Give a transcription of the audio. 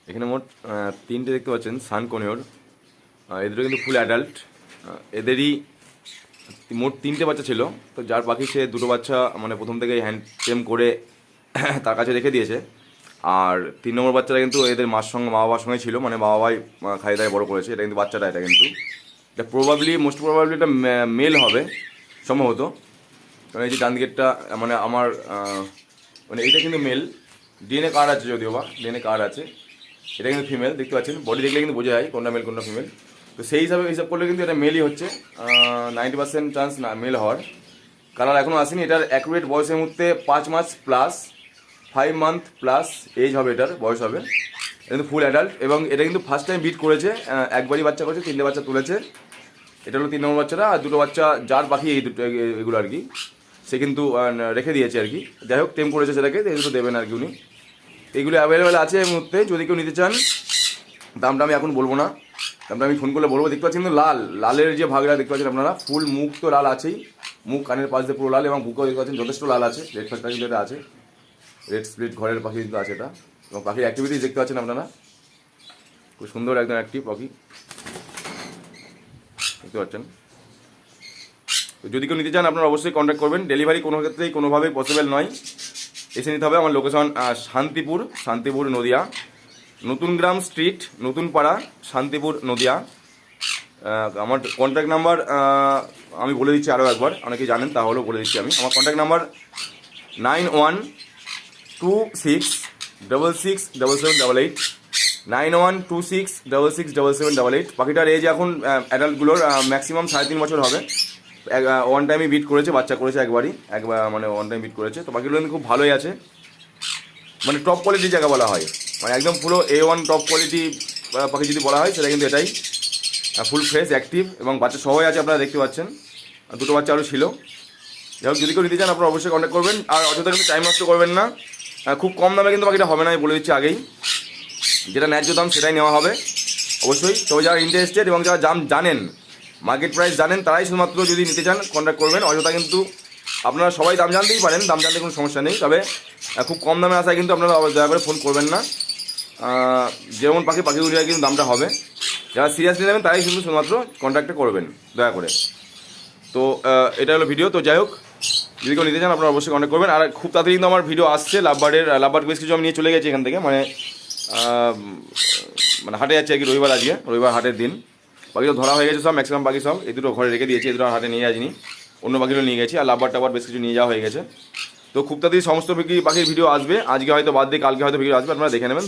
এখানে মোট তিনটে দেখতে পাচ্ছেন সানকোনিওর। এদেরও কিন্তু ফুল অ্যাডাল্ট। এদেরই মোট তিনটে বাচ্চা ছিল, তো যার পাখি সে দুটো বাচ্চা মানে প্রথম থেকেই হ্যান্ড টেম করে তার কাছে রেখে দিয়েছে। আর 3 নম্বর বাচ্চাটা কিন্তু এদের মার সঙ্গে মা বাবার সঙ্গে ছিল, মানে মা বাবাই খাইয়ে দায় বড়ো করেছে। এটা কিন্তু বাচ্চাটা, এটা কিন্তু এটা মোস্ট প্রবাবলি এটা মেল হবে সম্ভবত। কারণ এই যে ডান দিকেরটা মানে আমার মানে এটা কিন্তু মেল, ডিএনএ কার্ড আছে, যদিও বা ডিএনএ কার্ড আছে। এটা কিন্তু ফিমেল, দেখতে পাচ্ছেন বডি দেখলে কিন্তু বোঝা যায় কোনটা মেল কোনটা ফিমেল। তো সেই হিসাব করলে কিন্তু এটা মেলই হচ্ছে, 90% চান্স না মেল হওয়ার। কালার এখনও আসেনি। এটার অ্যাকুরেট বয়সের মধ্যে 5 মাস প্লাস 5 মান্থ প্লাস এজ হবে, এটার বয়স হবে। এটা কিন্তু ফুল অ্যাডাল্ট এবং এটা কিন্তু ফার্স্ট টাইম বিট করেছে, একবারই বাচ্চা করেছে, 3টে বাচ্চা তুলেছে। এটা হলো 3 নম্বর বাচ্চাটা। আর দুটো বাচ্চা যার পাখি এই দুটো এগুলো আর কি, সে কিন্তু রেখে দিয়েছে আর কি। যাই হোক টেম করেছে সেটাকে, এই দুটো দেবেন আর কি উনি। এইগুলো অ্যাভেলেবেল আছে এই মুহূর্তে, যদি কেউ নিতে চান। দামটা আমি এখন বলবো না, দামটা আমি ফোন করলে বলবো। দেখতে পাচ্ছেন কিন্তু লালের যে ভাগটা দেখতে পাচ্ছেন আপনারা, ফুল মুখ তো লাল আছেই, মুখ কানের পাশ দিয়ে পুরো লাল, এবং বুকেও দেখতে পাচ্ছেন যথেষ্ট লাল আছে। রেড ফ্যাক্টর কিন্তু এটা আছে, রেড স্প্লিট ঘরের পাখি কিন্তু আছে এটা। এবং পাখির অ্যাক্টিভিটিস দেখতে পাচ্ছেন আপনারা, খুব সুন্দর একদম অ্যাক্টিভ পাখি দেখতে পাচ্ছেন। তো যদি কেউ নিতে চান আপনারা অবশ্যই কন্ট্যাক্ট করবেন। ডেলিভারি কোনো ক্ষেত্রেই কোনোভাবেই পসিবল নয়, এসে নিতে হবে। আমার লোকেশন শান্তিপুর নদিয়া, নতুন গ্রাম স্ট্রিট, নতুন পাড়া, শান্তিপুর নদিয়া। আমার কন্ট্যাক্ট নাম্বার আমি বলে দিচ্ছি আরও একবার, অনেকেই জানেন, তাহলেও বলে দিচ্ছি আমি। আমার কন্ট্যাক্ট নাম্বার 9126667788, 9126667788। পাখিটার এজ এখন অ্যাডাল্টগুলোর ম্যাক্সিমাম 3.5 বছর হবে। ওয়ান টাইমই বিট করেছে, বাচ্চা করেছে একবার মানে ওয়ান টাইম বিট করেছে। তো পাখিগুলো কিন্তু খুব ভালোই আছে, মানে টপ কোয়ালিটি জায়গা বলা হয়, মানে একদম পুরো A1 টপ কোয়ালিটি পাখি যদি বলা হয় সেটা কিন্তু এটাই। ফুল ফ্রেশ অ্যাক্টিভ এবং বাচ্চা সবাই আছে, আপনারা দেখতে পাচ্ছেন। দুটো বাচ্চা আরও ছিল। যাই হোক, যদি কেউ নিতে চান আপনারা অবশ্যই কন্ট্যাক্ট করবেন। আর অযথা কিন্তু টাইম নষ্ট করবেন না। খুব কম দামে কিন্তু বাকিটা হবে না, আমি বলে দিচ্ছি আগেই। যেটা ন্যায্য দাম সেটাই নেওয়া হবে অবশ্যই। তবে যারা ইন্টারেস্টেড এবং যারা দাম জানেন, মার্কেট প্রাইস জানেন, তারাই শুধুমাত্র যদি নিতে চান কন্ট্যাক্ট করবেন। অযথা কিন্তু আপনারা সবাই দাম জানতেই পারেন, দাম জানতে কোনো সমস্যা নেই। তবে খুব কম দামে আসায় কিন্তু আপনারা দয়া করে ফোন করবেন না। যেমন পাখি অনুযায়ী কিন্তু দামটা হবে। যারা সিরিয়াসলি নেবেন তারাই কিন্তু শুধুমাত্র কন্ট্যাক্টে করবেন দয়া করে। তো এটা হলো ভিডিও। তো যাই হোক, যদি কেউ নিতে চান আপনারা অবশ্যই কন্ট্যাক্ট করবেন। আর খুব তাড়াতাড়ি কিন্তু আমার ভিডিও আসছে লাভবার্ড বেশ কিছু আমি নিয়ে চলে গেছি এখান থেকে, মানে হাটে যাচ্ছে আর কি। রবিবার হাটের দিন। বাকিগুলো ধরা হয়ে গেছে সব, ম্যাক্সিমাম বাকি সব। এই দুটো ঘরে রেখে দিয়েছি, এই দুটো হাটে নিয়ে যাইনি, অন্য বাকিগুলো নিয়ে গেছি। আর লাভবার্ড বেশ কিছু নিয়ে যাওয়া হয়ে গেছে। তো খুব তাড়াতাড়ি সমস্ত পাখির ভিডিও আসবে। আজকে হয়তো বাদ দিয়ে কালকে হয়তো ভিডিও আসবে, আপনারা দেখে নেবেন।